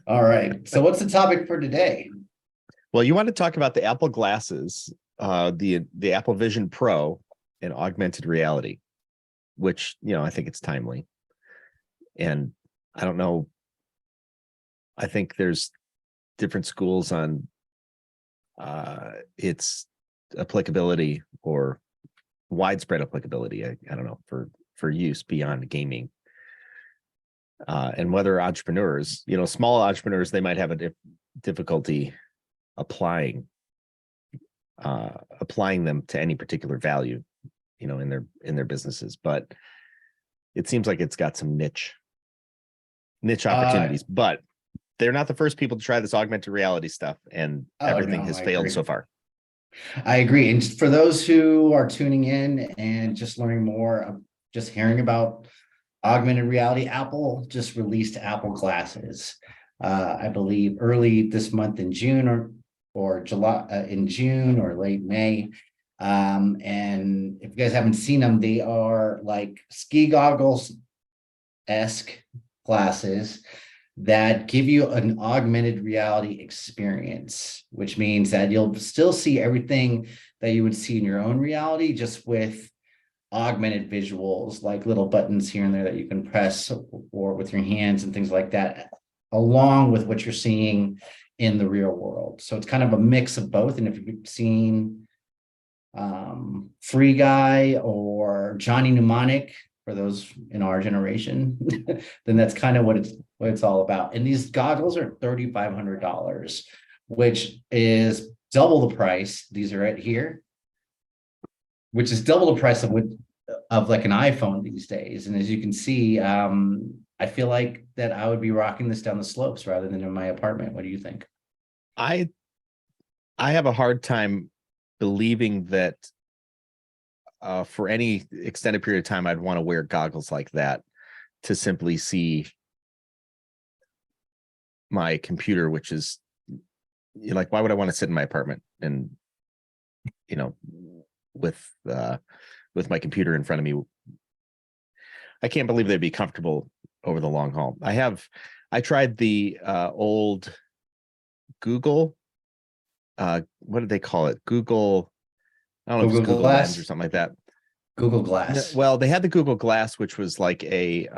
All right. So what's the topic for today? Well, you want to talk about the Apple glasses, the Apple Vision Pro and augmented reality, which I think it's timely. And I don't know. I think there's different schools on its applicability or widespread applicability. I don't know for use beyond gaming. And whether entrepreneurs, small entrepreneurs, they might have a difficulty applying them to any particular value, in their businesses. But it seems like it's got some niche opportunities. But they're not the first people to try this augmented reality stuff, and everything has failed so far. I agree. And for those who are tuning in and just learning more, just hearing about augmented reality, Apple just released Apple glasses. I believe early this month in June or July, in June or late May. And if you guys haven't seen them, they are like ski goggles-esque glasses that give you an augmented reality experience, which means that you'll still see everything that you would see in your own reality, just with augmented visuals, like little buttons here and there that you can press or with your hands and things like that, along with what you're seeing in the real world. So it's kind of a mix of both. And if you've seen Free Guy or Johnny Mnemonic, for those in our generation, then that's kind of what it's all about. And these goggles are $3,500, which is double the price. These are right here, which is double the price of like an iPhone these days. And as you can see, I feel like that I would be rocking this down the slopes rather than in my apartment. What do you think? I have a hard time believing that for any extended period of time, I'd want to wear goggles like that to simply see my computer, which is like, why would I want to sit in my apartment and, with my computer in front of me? I can't believe they'd be comfortable over the long haul. I tried the old Google, what did they call it? Google, I don't know if it's Google Lens or something like that. Google Glass. Well, they had the Google Glass, which was like a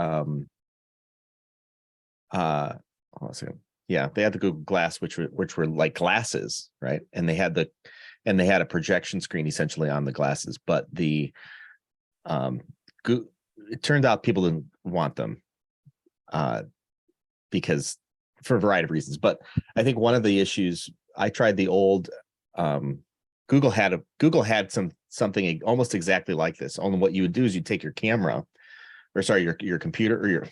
yeah, they had the Google Glass, which were like glasses, right? And they had a projection screen essentially on the glasses, but it turned out people didn't want them because for a variety of reasons. But I think one of the issues, I tried the old Google had something almost exactly like this. Only what you would do is you'd take your camera, or sorry, your computer, or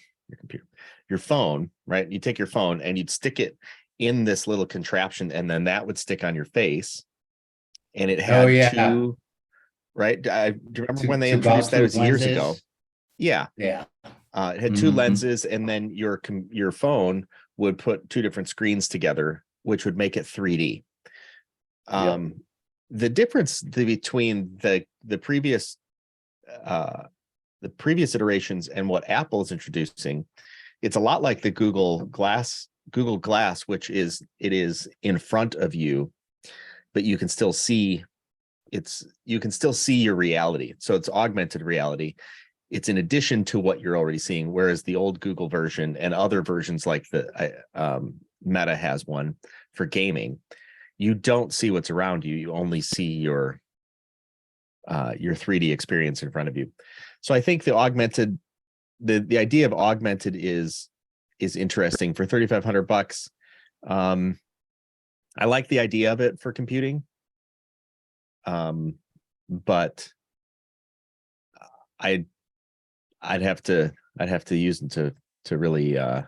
your phone, right? You take your phone and you'd stick it in this little contraption, and then that would stick on your face. And it had two, right? Do you remember when they introduced that? It was years ago. Yeah. Yeah. It had two lenses, and then your phone would put two different screens together, which would make it 3D. The difference between the previous iterations and what Apple is introducing, it's a lot like the Google Glass, which is in front of you, but you can still see your reality. So it's augmented reality. It's in addition to what you're already seeing, whereas the old Google version and other versions like the Meta has one for gaming, you don't see what's around you. You only see your 3D experience in front of you. So I think the idea of augmented is interesting for $3,500. I like the idea of it for computing, but I'd have to use them to really I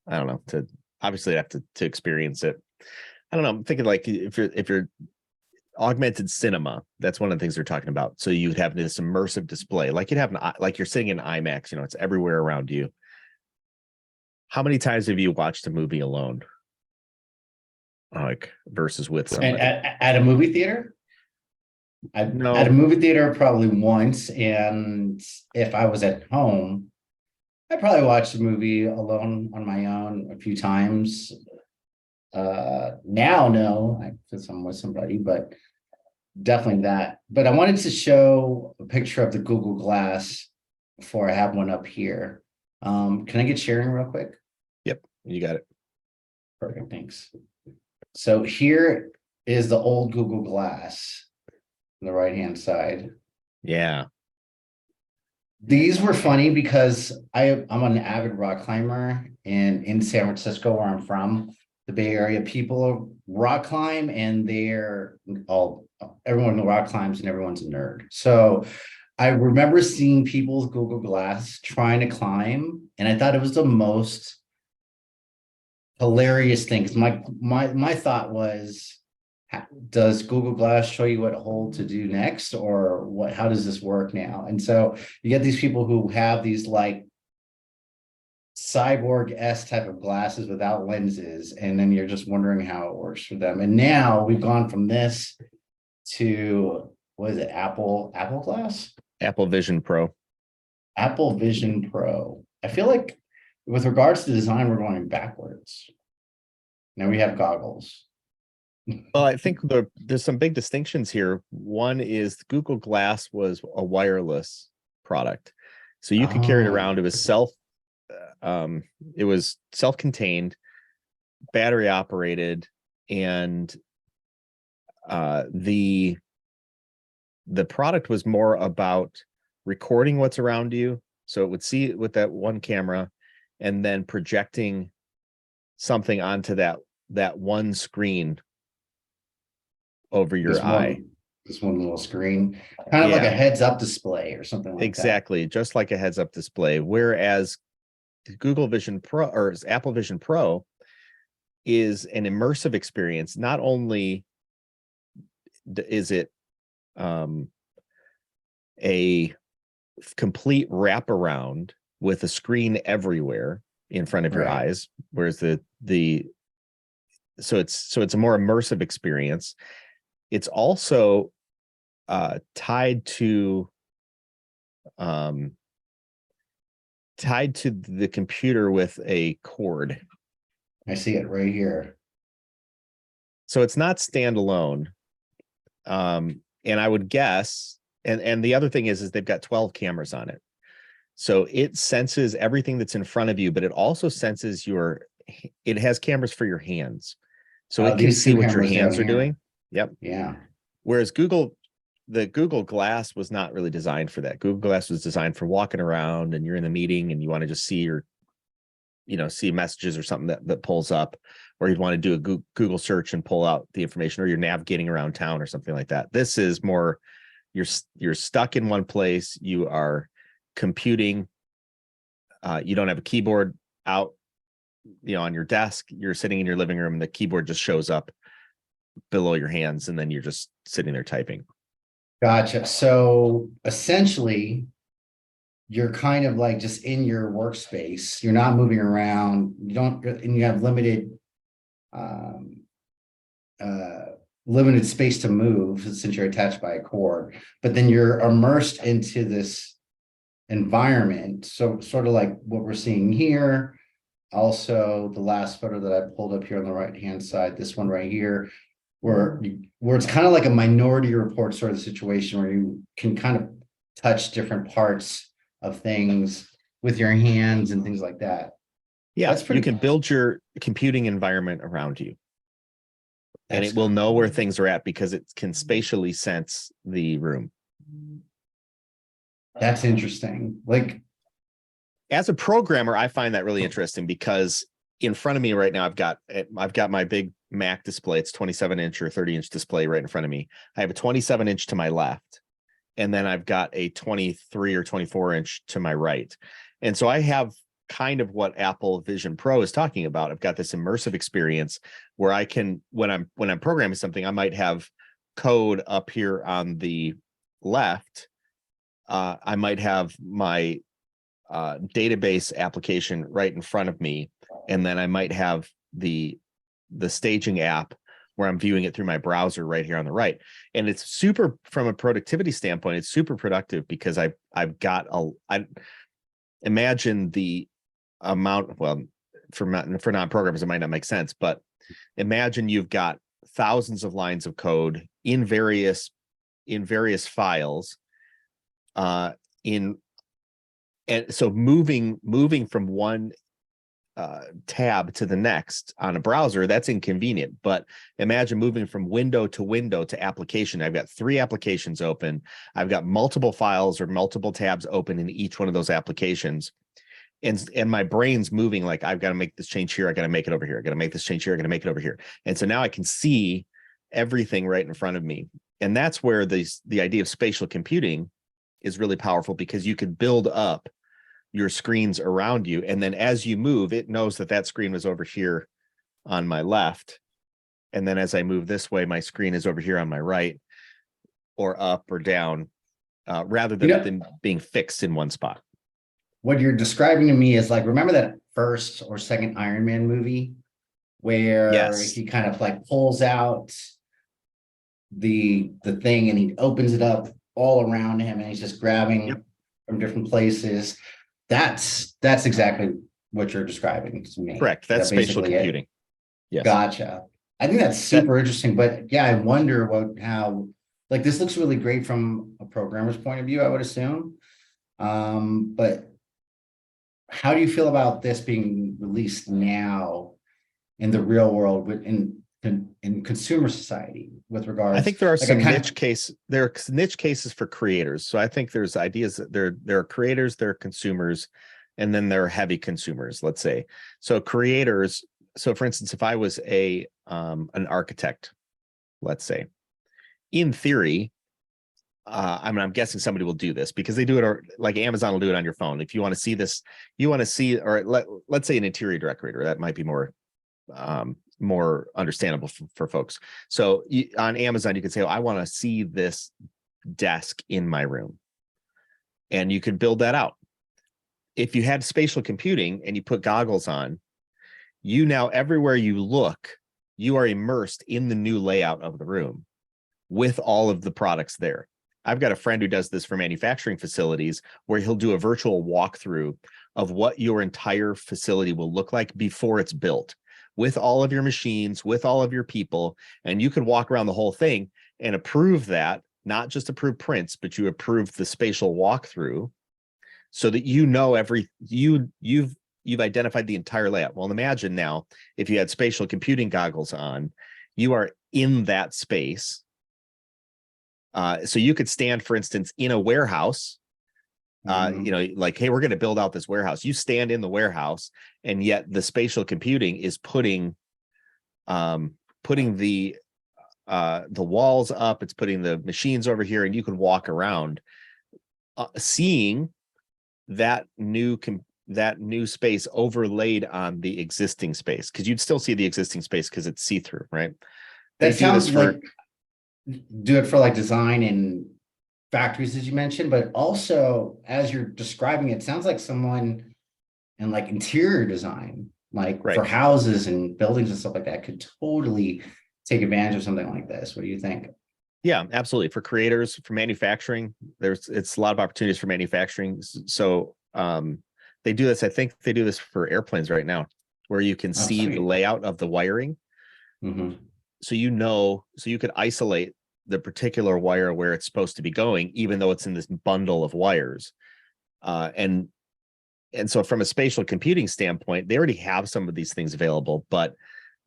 don't know, to obviously have to experience it. I don't know. I'm thinking like if you're augmented cinema, that's one of the things they're talking about. So you'd have this immersive display, like like you're sitting in IMAX. It's everywhere around you. How many times have you watched a movie alone, like versus with somebody? At a movie theater? No. At a movie theater probably once, and if I was at home, I probably watched the movie alone on my own a few times. Now, no, because I'm with somebody, but definitely that. But I wanted to show a picture of the Google Glass before I have one up here. Can I get sharing real quick? Yep, you got it. Perfect, thanks. So here is the old Google Glass on the right-hand side. Yeah. These were funny because I'm an avid rock climber, and in San Francisco, where I'm from, the Bay Area, people rock climb, and they're all everyone rock climbs and everyone's a nerd. So I remember seeing people's Google Glass trying to climb, and I thought it was the most hilarious thing. Because my thought was, does Google Glass show you what hole to do next, or what? How does this work now? And so you get these people who have these like cyborg-esque type of glasses without lenses, and then you're just wondering how it works for them. And now we've gone from this to, what is it, Apple Glass? Apple Vision Pro. Apple Vision Pro. I feel like with regards to design, we're going backwards. Now we have goggles. Well, I think there's some big distinctions here. One is Google Glass was a wireless product, so you could carry it around. It was self-contained, battery operated, and the product was more about recording what's around you, so it would see it with that one camera, and then projecting something onto that one screen over your eye. This one little screen, kind of like a heads-up display or something like that. Exactly, just like a heads-up display. Whereas Google Vision Pro or Apple Vision Pro is an immersive experience. Not only is it a complete wraparound with a screen everywhere in front of your eyes, whereas so it's a more immersive experience. It's also tied to the computer with a cord. I see it right here. So it's not standalone. And I would guess, and the other thing is they've got 12 cameras on it. So it senses everything that's in front of you, but it also senses it has cameras for your hands. So it can see what your hands are doing. Yep. Yeah. Whereas the Google Glass was not really designed for that. Google Glass was designed for walking around, and you're in the meeting and you want to just see see messages or something that pulls up, or you'd want to do a Google search and pull out the information, or you're navigating around town or something like that. This is more, you're stuck in one place. You are computing. You don't have a keyboard out, on your desk. You're sitting in your living room and the keyboard just shows up below your hands, and then you're just sitting there typing. Gotcha. So essentially, you're kind of like just in your workspace. You're not moving around. And you have limited space to move since you're attached by a cord. But then you're immersed into this environment. So sort of like what we're seeing here. Also, the last photo that I pulled up here on the right-hand side, this one right here, where it's kind of like a Minority Report sort of situation where you can kind of touch different parts of things with your hands and things like that. Yeah, you can build your computing environment around you. And it will know where things are at because it can spatially sense the room. That's interesting. Like, as a programmer, I find that really interesting because in front of me right now, I've got my big Mac display. It's 27-inch or 30-inch display right in front of me. I have a 27-inch to my left, and then I've got a 23 or 24-inch to my right. And so I have kind of what Apple Vision Pro is talking about. I've got this immersive experience where I can, when I'm programming something, I might have code up here on the left. I might have my database application right in front of me, and then I might have the staging app where I'm viewing it through my browser right here on the right. And it's super, from a productivity standpoint, it's super productive because I've got imagine the amount, well, for non-programmers, it might not make sense, but imagine you've got thousands of lines of code in various files, and so moving from one tab to the next on a browser, that's inconvenient. But imagine moving from window to window to application. I've got 3 applications open. I've got multiple files or multiple tabs open in each one of those applications. And my brain's moving like, I've got to make this change here. I got to make it over here. I got to make this change here. I got to make it over here. And so now I can see everything right in front of me. And that's where the idea of spatial computing is really powerful, because you could build up your screens around you. And then as you move, it knows that that screen was over here on my left. And then as I move this way, my screen is over here on my right, or up or down, rather than being fixed in one spot. What you're describing to me is like, remember that first or second Iron Man movie where Yes. he kind of like pulls out the thing and he opens it up all around him and he's just grabbing from different places. That's exactly what you're describing to me. Correct. That's spatial computing. Yes. Gotcha. I think that's super interesting, but yeah, I wonder how like this looks really great from a programmer's point of view, I would assume. But how do you feel about this being released now in the real world in consumer society with regards? I think there are like some there are niche cases for creators. So I think there's ideas that there are creators, there are consumers, and then there are heavy consumers, let's say. So creators, so for instance, if I was an architect, let's say, in theory, I'm guessing somebody will do this because they do it, or like Amazon will do it on your phone. If you want to see this, or let's say an interior decorator, that might be more understandable for folks. So on Amazon, you can say, oh, I want to see this desk in my room. And you could build that out. If you had spatial computing and you put goggles on, now everywhere you look, you are immersed in the new layout of the room with all of the products there. I've got a friend who does this for manufacturing facilities where he'll do a virtual walkthrough of what your entire facility will look like before it's built, with all of your machines, with all of your people. And you could walk around the whole thing and approve that, not just approve prints, but you approve the spatial walkthrough so that you've identified the entire layout. Well, imagine now if you had spatial computing goggles on, you are in that space. So you could stand, for instance, in a warehouse, like, hey, we're going to build out this warehouse. You stand in the warehouse, and yet the spatial computing is putting the walls up. It's putting the machines over here, and you can walk around, seeing that new space overlaid on the existing space, because you'd still see the existing space because it's see-through, right? That sounds like do it for like design and factories, as you mentioned, but also as you're describing it, sounds like someone in like interior design, like for houses and buildings and stuff like that, could totally take advantage of something like this. What do you think? Yeah, absolutely. For creators, for manufacturing, it's a lot of opportunities for manufacturing. So they do this. I think they do this for airplanes right now, where you can see the layout of the wiring. So you could isolate the particular wire where it's supposed to be going, even though it's in this bundle of wires. And so from a spatial computing standpoint, they already have some of these things available, but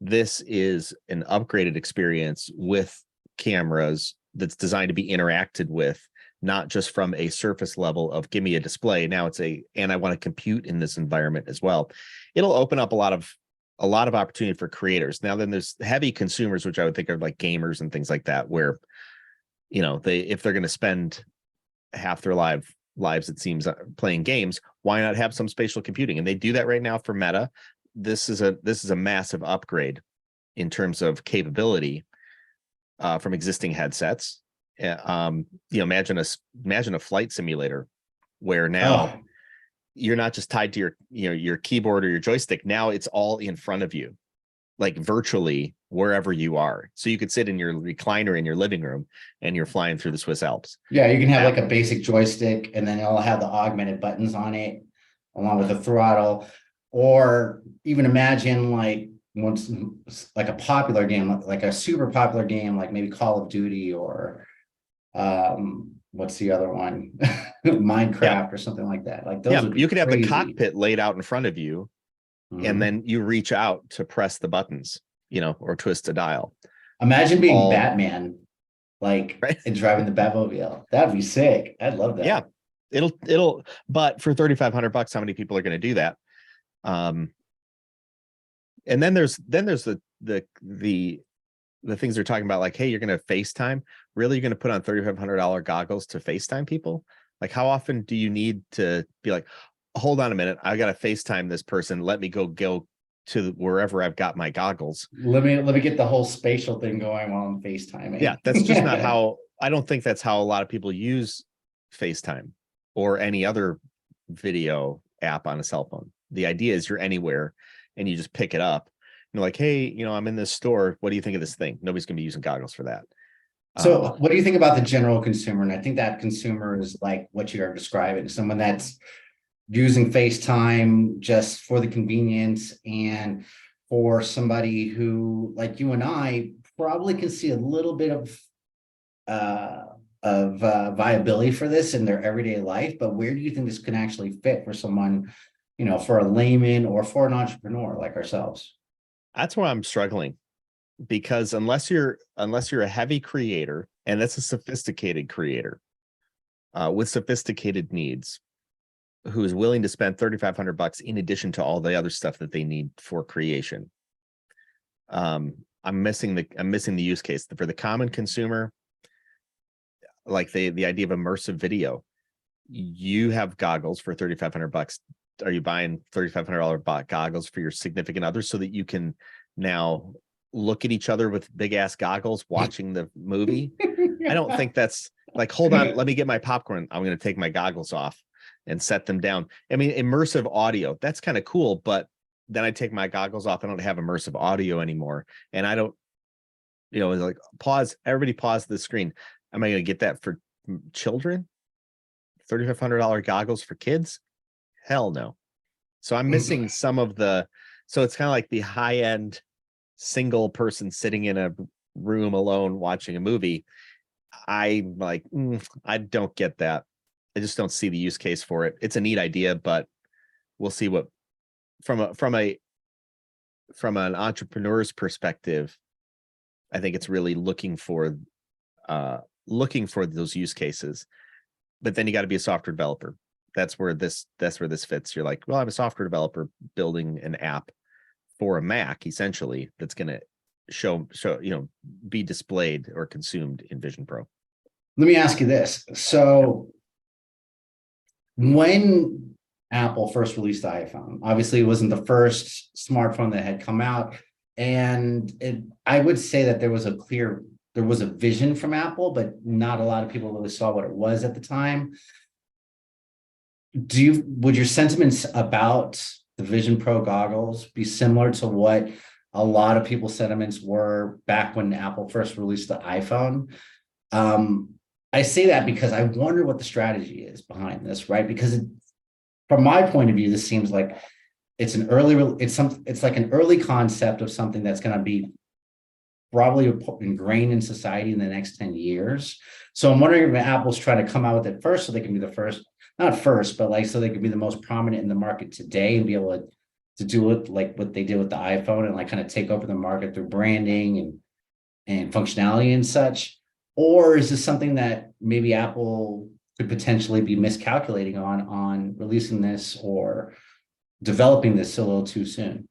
this is an upgraded experience with cameras that's designed to be interacted with, not just from a surface level of give me a display. Now and I want to compute in this environment as well. It'll open up a lot of opportunity for creators. Now, then there's heavy consumers, which I would think are like gamers and things like that, where, if they're going to spend half their lives, it seems, playing games, why not have some spatial computing? And they do that right now for Meta. This is a massive upgrade in terms of capability from existing headsets. Imagine a flight simulator where now you're not just tied to your keyboard or your joystick. Now it's all in front of you, like virtually wherever you are. So you could sit in your recliner in your living room and you're flying through the Swiss Alps. Yeah, you can have like a basic joystick, and then it'll have the augmented buttons on it. along with a throttle, or even imagine like once like a popular game, like a super popular game, like maybe Call of Duty or what's the other one? Yeah. Minecraft or something like that. Like those Yeah. would be You could have the crazy. cockpit laid out in front of you, and Mhm. then you reach out to press the buttons, or twist a dial. Imagine being All Batman, like right. and driving the Batmobile. That'd be sick. I'd love Yeah. that. But for $3,500, how many people are going to do that? And then there's the things they're talking about, like, hey, you're going to FaceTime. Really, you're going to put on $3,500 goggles to FaceTime people? Like, how often do you need to be like, hold on a minute, I got to FaceTime this person. Let me go to wherever I've got my goggles. Let me get the whole spatial thing going while I'm Yeah, FaceTiming. that's just not how. I don't think that's how a lot of people use FaceTime or any other video app on a cell phone. The idea is you're anywhere and you just pick it up. You're like, hey, I'm in this store. What do you think of this thing? Nobody's going to be using goggles for that. So what do you think about the general consumer? And I think that consumer is like what you are describing, someone that's using FaceTime just for the convenience, and for somebody who, like you and I, probably can see a little bit uh viability for this in their everyday life. But where do you think this can actually fit for someone, for a layman or for an entrepreneur like ourselves? That's where I'm struggling, because unless you're a heavy creator, and that's a sophisticated creator with sophisticated needs, who is willing to spend $3,500 in addition to all the other stuff that they need for creation. I'm missing the use case for the common consumer, like the idea of immersive video. You have goggles for $3,500. Are you buying $3,500 goggles for your significant other so that you can now look at each other with big ass goggles watching the movie? I don't think that's like, hold on, let me get my popcorn. I'm going to take my goggles off and set them down. I mean, immersive audio, that's kind of cool, but then I take my goggles off. I don't have immersive audio anymore. And I don't, it's like, everybody pause the screen. Am I going to get that for children? $3,500 goggles for kids? Hell no. So I'm missing some of so it's kind of like the high end single person sitting in a room alone watching a movie. I like, I don't get that. I just don't see the use case for it. It's a neat idea, but we'll see what from an entrepreneur's perspective, I think it's really looking for those use cases. But then you got to be a software developer. That's where this fits. You're like, well, I'm a software developer building an app for a Mac, essentially, that's going to show be displayed or consumed in Vision Pro. Let me ask you this. So when Apple first released the iPhone, obviously it wasn't the first smartphone that had come out. And I would say that there was a vision from Apple, but not a lot of people really saw what it was at the time. Would your sentiments about the Vision Pro goggles be similar to what a lot of people's sentiments were back when Apple first released the iPhone? I say that because I wonder what the strategy is behind this, right? Because from my point of view, this seems like it's like an early concept of something that's going to be probably ingrained in society in the next 10 years. So I'm wondering if Apple's trying to come out with it first so they can be the first, not first, but like so they can be the most prominent in the market today and be able to do it like what they did with the iPhone and like kind of take over the market through branding and functionality and such. Or is this something that maybe Apple could potentially be miscalculating on releasing this or developing this a little too soon?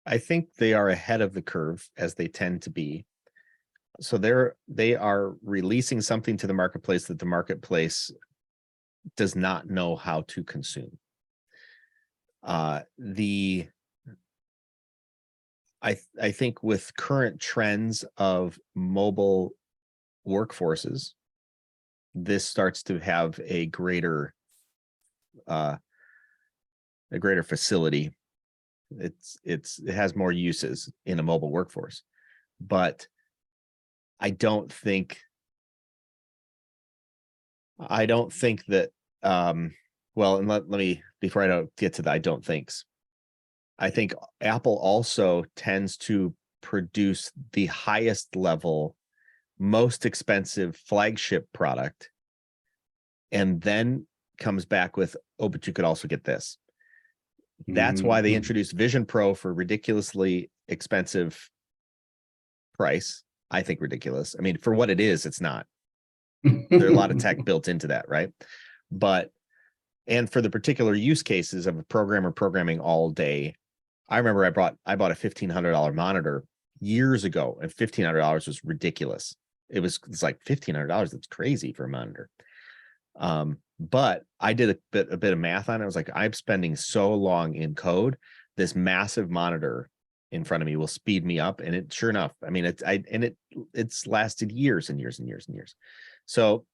I think they are ahead of the curve, as they tend to be. So they are releasing something to the marketplace that the marketplace does not know how to consume. I think with current trends of mobile workforces, this starts to have a greater facility. It has more uses in a mobile workforce, but I don't think that Well, and let me, before I don't get to the I don't thinks, I think Apple also tends to produce the highest level, most expensive flagship product, and then comes back with, oh, but you could also get this. That's why they Mhm. introduced Vision Pro for ridiculously expensive price. I think ridiculous. I mean, for what it is, it's not. There's a lot of tech built into that, right? But and for the particular use cases of a programmer programming all day, I remember I bought a $1,500 monitor years ago, and $1,500 was ridiculous. It's like $1,500. That's crazy for a monitor. But I did a bit of math on it. I was like, I'm spending so long in code, this massive monitor in front of me will speed me up. And it, sure enough, I mean, it's lasted years and years and years and years. So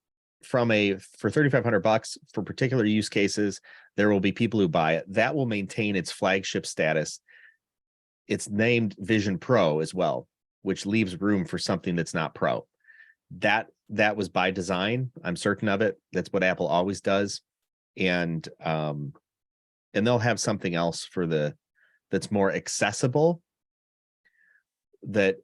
for $3,500 for particular use cases, there will be people who buy it. That will maintain its flagship status. It's named Vision Pro as well, which leaves room for something that's not Pro. That was by design. I'm certain of it. That's what Apple always does. And they'll have something else that's more accessible, that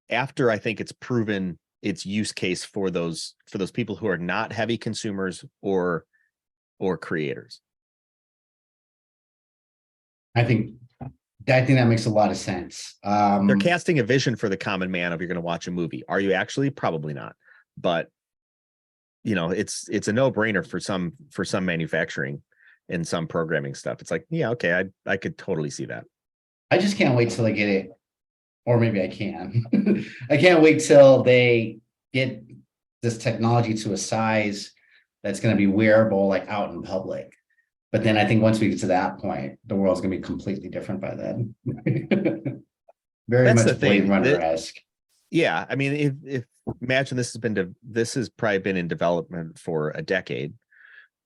after I think it's proven its use case for those people who are not heavy consumers or creators. I think that makes a lot of sense. They're casting a vision for the common man if you're going to watch a movie. Are you actually? Probably not. But it's a no-brainer for some manufacturing and some programming stuff. It's like, yeah, okay, I could totally see that. I just can't wait till they get it, or maybe I can. I can't wait till they get this technology to a size that's going to be wearable, like out in public. But then I think once we get to that point, the world's going to be completely different by then. Very That's the much Blade thing. Runner-esque. Yeah, I mean, if imagine this has probably been in development for a decade,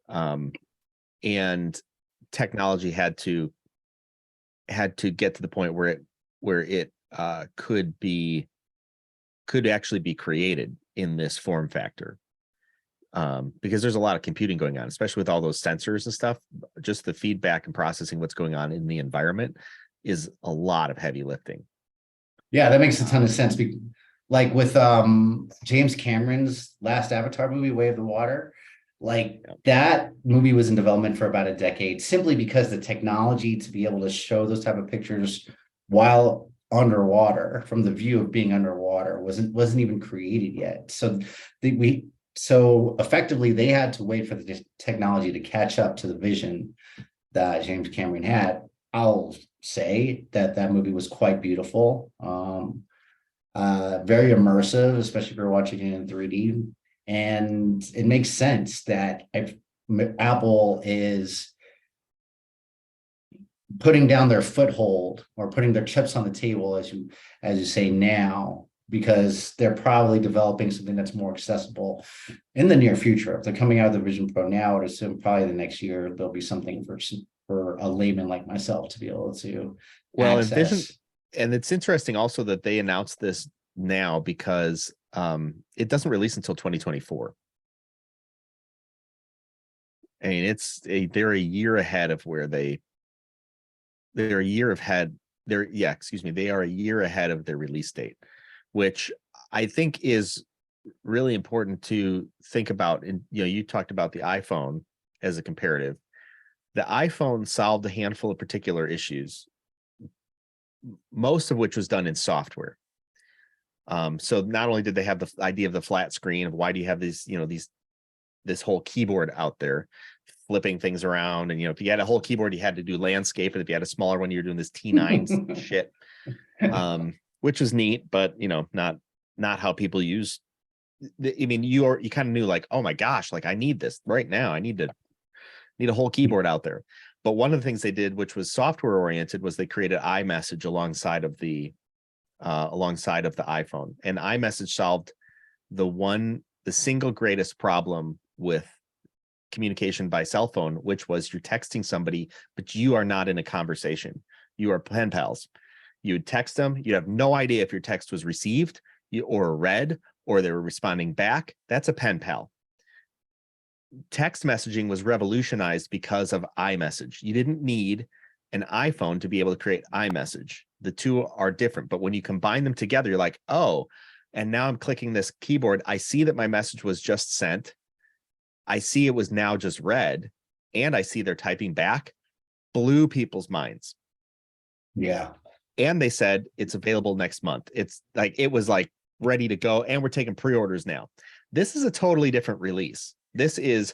and technology had to get to the point where it could actually be created in this form factor, because there's a lot of computing going on, especially with all those sensors and stuff. Just the feedback and processing what's going on in the environment is a lot of heavy lifting. Yeah, that makes a ton of sense. Like with James Cameron's last Avatar movie, Way of the Water, like that movie was in development for about a decade, simply because the technology to be able to show those type of pictures while underwater, from the view of being underwater, wasn't even created yet. So effectively they had to wait for the technology to catch up to the vision that James Cameron had. I'll say that movie was quite beautiful, very immersive, especially if you're watching it in 3D. And it makes sense that if Apple is putting down their foothold or putting their chips on the table, as you say now, because they're probably developing something that's more accessible in the near future. If they're coming out of the Vision Pro now, I'd assume probably the next year there'll be something for a layman like myself to be able to access. And it's interesting also that they announced this now, because it doesn't release until 2024. I mean, they're a year ahead of where they're a year ahead. They are a year ahead of their release date, which I think is really important to think about. And you talked about the iPhone as a comparative. The iPhone solved a handful of particular issues, most of which was done in software. So not only did they have the idea of the flat screen of why do you have this whole keyboard out there flipping things around, and if you had a whole keyboard you had to do landscape, and if you had a smaller one you're doing this T9 shit, which was neat, but not how people use. I mean, you kind of knew, like, oh my gosh, like I need this right now. I need a whole keyboard out there. But one of the things they did, which was software oriented, was they created iMessage alongside of the iPhone. And iMessage solved the single greatest problem with communication by cell phone, which was you're texting somebody, but you are not in a conversation. You are pen pals. You would text them. You'd have no idea if your text was received or read, or they were responding back. That's a pen pal. text messaging was revolutionized because of iMessage. You didn't need an iPhone to be able to create iMessage. The two are different, but when you combine them together, you're like, oh, and now I'm clicking this keyboard. I see that my message was just sent. I see it was now just read, and I see they're typing back. Blew people's minds. Yeah. And they said it's available next month. It's like, it was like ready to go, and we're taking pre-orders now. This is a totally different release. This is,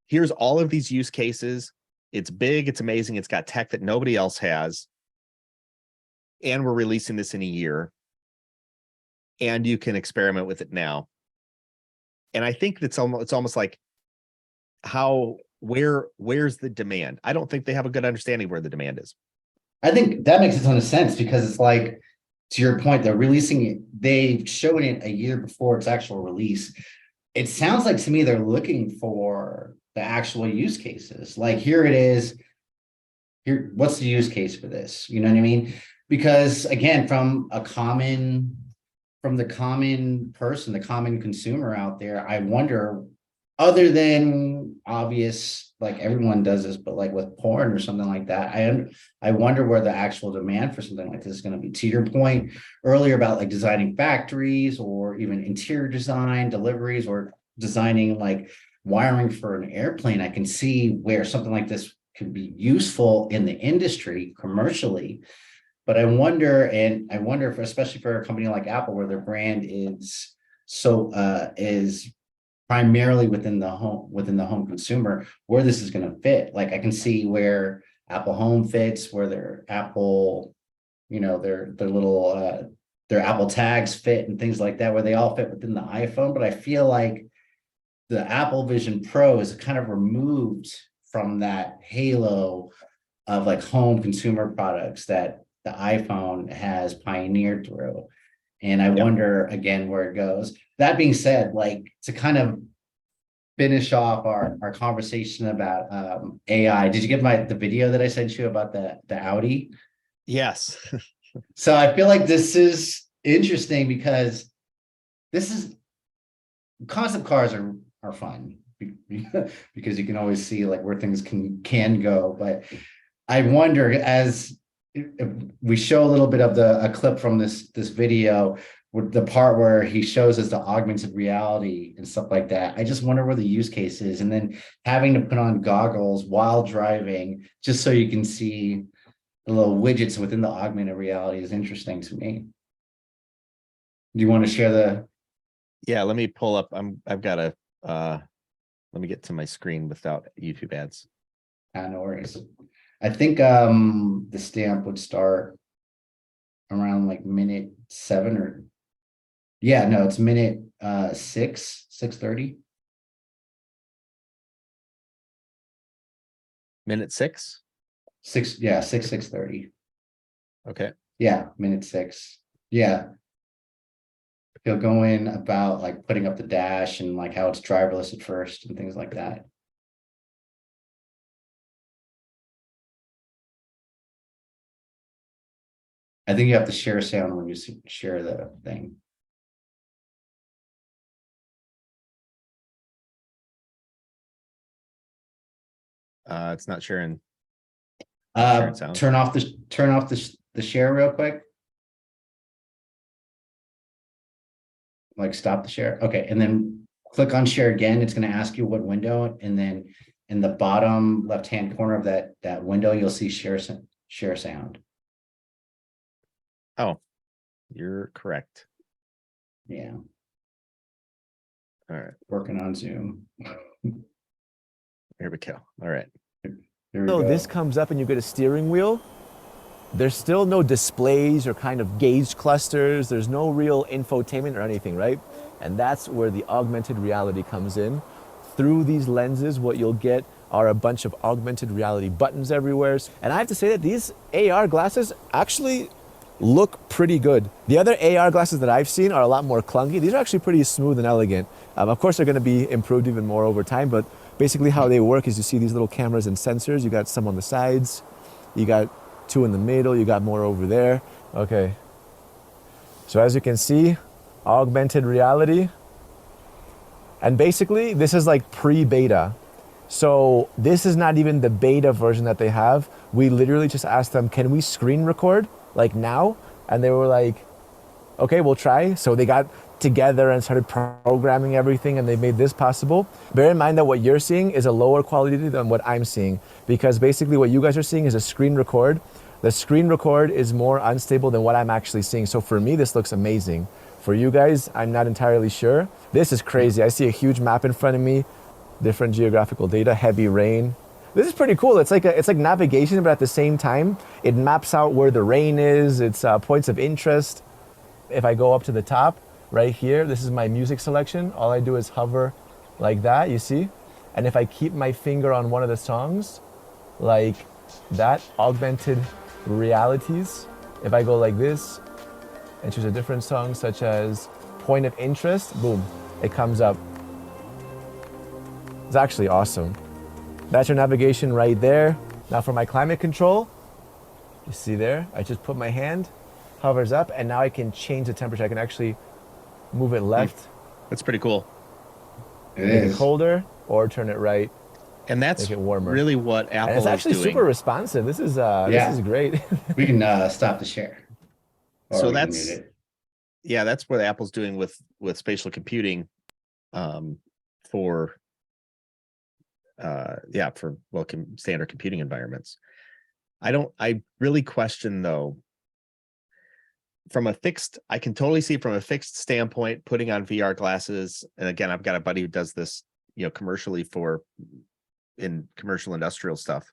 here's all of these use cases. It's big, it's amazing, it's got tech that nobody else has. And we're releasing this in a year. And you can experiment with it now. And I think it's almost like where's the demand? I don't think they have a good understanding where the demand is. I think that makes a ton of sense, because it's like, to your point, they're releasing it, they've shown it a year before its actual release. It sounds like to me they're looking for the actual use cases. Like, here it is. Here, what's the use case for this? You know what I mean? Because again, from the common person, the common consumer out there, I wonder, other than obvious, like everyone does this, but like with porn or something like that, I wonder where the actual demand for something like this is going to be. To your point earlier about like designing factories, or even interior design, deliveries, or designing like wiring for an airplane, I can see where something like this could be useful in the industry commercially. But I wonder if, especially for a company like Apple, where their brand is is primarily within the home consumer, where this is going to fit. Like, I can see where Apple Home fits, where their Apple, their little their Apple tags fit, and things like that, where they all fit within the iPhone. But I feel like the Apple Vision Pro is kind of removed from that halo of like home consumer products that the iPhone has pioneered through. And I wonder again where it goes. That being said, like, to kind of finish off our conversation about AI, did you get the video that I sent you about the Audi? Yes. So I feel like this is interesting, because this is, concept cars are fun, because you can always see like where things can go. But I wonder, as if we show a little bit of a clip from this video, with the part where he shows us the augmented reality and stuff like that, I just wonder where the use case is. And then having to put on goggles while driving, just so you can see the little widgets within the augmented reality, is interesting to me. Do you want to share the? Yeah, let me pull up. I've got a let me get to my screen without YouTube ads. No worries. I think the stamp would start around like minute 7, or no, it's minute 6:30. Minute 6? 6:30. Okay. Yeah, minute 6. Yeah. He'll go in about like putting up the dash, and like how it's driverless at first and things like that. I think you have to share sound when you share the thing. It's not sharing. Turn off the share real quick. Like, stop the share. Okay, and then click on share again. It's going to ask you what window, and then in the bottom left-hand corner of that window, you'll see share sound. Oh, you're correct. Yeah. All right. Working on Zoom. Here we go. All right. Here we So go. this comes up and you get a steering wheel. There's still no displays or kind of gauge clusters. There's no real infotainment or anything, right? And that's where the augmented reality comes in. Through these lenses, what you'll get are a bunch of augmented reality buttons everywhere. And I have to say that these AR glasses actually look pretty good. The other AR glasses that I've seen are a lot more clunky. These are actually pretty smooth and elegant. Of course, they're going to be improved even more over time, but basically how they work is you see these little cameras and sensors. You got some on the sides, you got 2 in the middle, you got more over there. Okay. So as you can see, augmented reality. And basically, this is like pre-beta. So this is not even the beta version that they have. We literally just asked them, can we screen record like now? And they were like, okay, we'll try. So they got together and started programming everything, and they made this possible. Bear in mind that what you're seeing is a lower quality than what I'm seeing, because basically what you guys are seeing is a screen record. The screen record is more unstable than what I'm actually seeing. So for me, this looks amazing. For you guys, I'm not entirely sure. This is crazy. I see a huge map in front of me, different geographical data, heavy rain. This is pretty cool. It's like navigation, but at the same time, it maps out where the rain is. It's points of interest. If I go up to the top right here, this is my music selection. All I do is hover like that, you see? And if I keep my finger on one of the songs, like that, augmented realities, if I go like this and choose a different song such as point of interest, boom, it comes up. It's actually awesome. That's your navigation right there. Now for my climate control, you see there, I just put my hand, hovers up, and now I can change the temperature. I can actually move it left. That's pretty cool. It Make is. it colder, or turn it right, And that's make it warmer. really what Apple And it's actually is doing. super responsive. This is great. We can stop the share. Or So we can that's- mute it. Yeah, that's what Apple's doing with spatial computing, for standard computing environments. I really question though, I can totally see from a fixed standpoint, putting on VR glasses. And again, I've got a buddy who does this, commercially in commercial industrial stuff.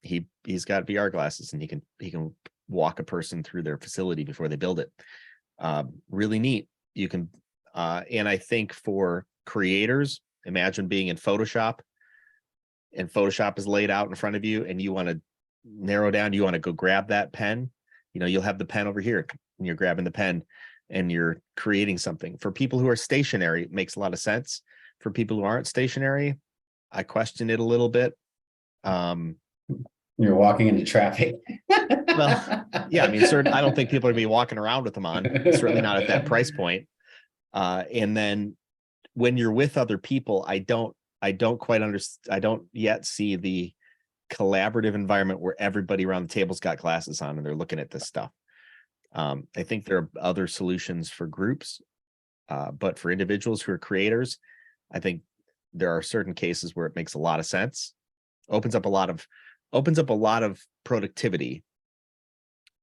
He's got VR glasses, and he can walk a person through their facility before they build it. Really neat. You can, and I think for creators, imagine being in Photoshop, and Photoshop is laid out in front of you, and you want to narrow down, you want to go grab that pen. You'll have the pen over here, and you're grabbing the pen and you're creating something. For people who are stationary, it makes a lot of sense. For people who aren't stationary, I question it a little bit. You're walking into traffic. Well, yeah, I mean, I don't think people are gonna be walking around with them on, certainly not at that price point. And then when you're with other people, I don't quite understand. I don't yet see the collaborative environment where everybody around the table's got glasses on and they're looking at this stuff. I think there are other solutions for groups, but for individuals who are creators, I think there are certain cases where it makes a lot of sense. Opens up a lot of productivity,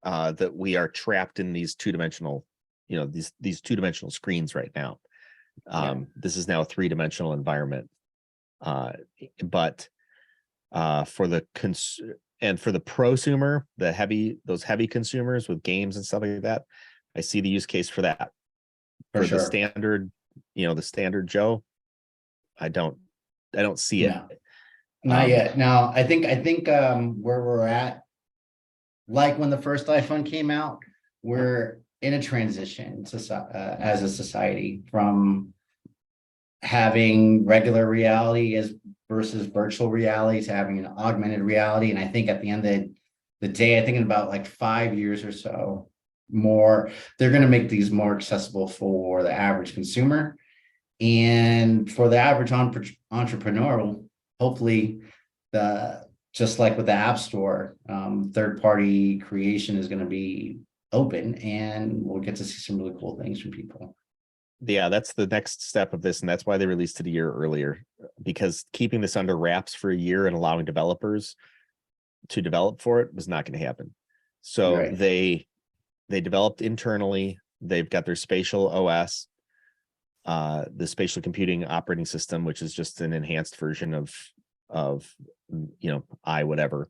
that we are trapped in these two-dimensional, these two-dimensional screens right now. This is now a three-dimensional environment. But for the prosumer, those heavy consumers with games and stuff like that, I see the use case for that. For sure. the standard Joe, I don't see it. No, not yet. Now, I think where we're at, like when the first iPhone came out, we're in a transition as a society from having regular reality versus virtual reality to having an augmented reality. And I think at the end of the day, I think in about like 5 years or so more, they're going to make these more accessible for the average consumer. And for the average entrepreneur, hopefully, just like with the App Store, third-party creation is going to be open, and we'll get to see some really cool things from people. Yeah, that's the next step of this, and that's why they released it a year earlier, because keeping this under wraps for a year and allowing developers to develop for it was not going to happen. So Right. they developed internally. They've got their spatial OS, the spatial computing operating system, which is just an enhanced version of whatever.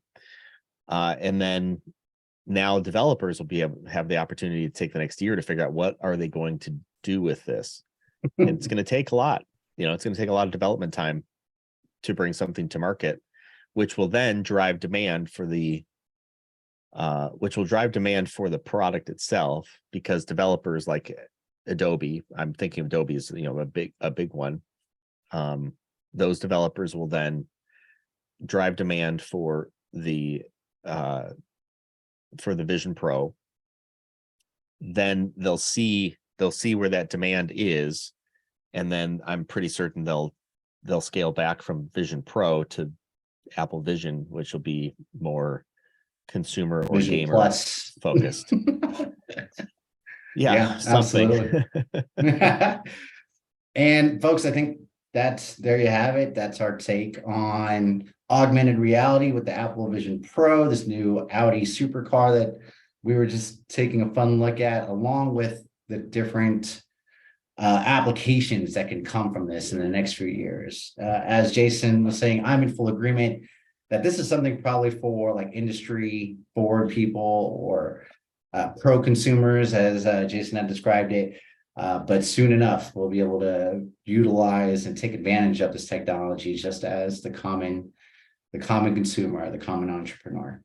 And then now developers will have the opportunity to take the next year to figure out what are they going to do with this. And it's going to take a lot. It's going to take a lot of development time to bring something to market, which will then drive demand for the product itself, because developers like Adobe, I'm thinking of Adobe as a big one. Those developers will then drive demand for the Vision Pro. Then they'll see where that demand is, And then I'm pretty certain they'll scale back from Vision Pro to Apple Vision, which will be more consumer or Vision gamer Plus focused. Yeah, something. absolutely. And folks, I think there you have it. That's our take on augmented reality with the Apple Vision Pro, this new Audi supercar that we were just taking a fun look at, along with the different applications that can come from this in the next few years. As Jason was saying, I'm in full agreement that this is something probably for like industry forward people or pro consumers, as Jason had described it. But soon enough, we'll be able to utilize and take advantage of this technology just as the common consumer, the common entrepreneur.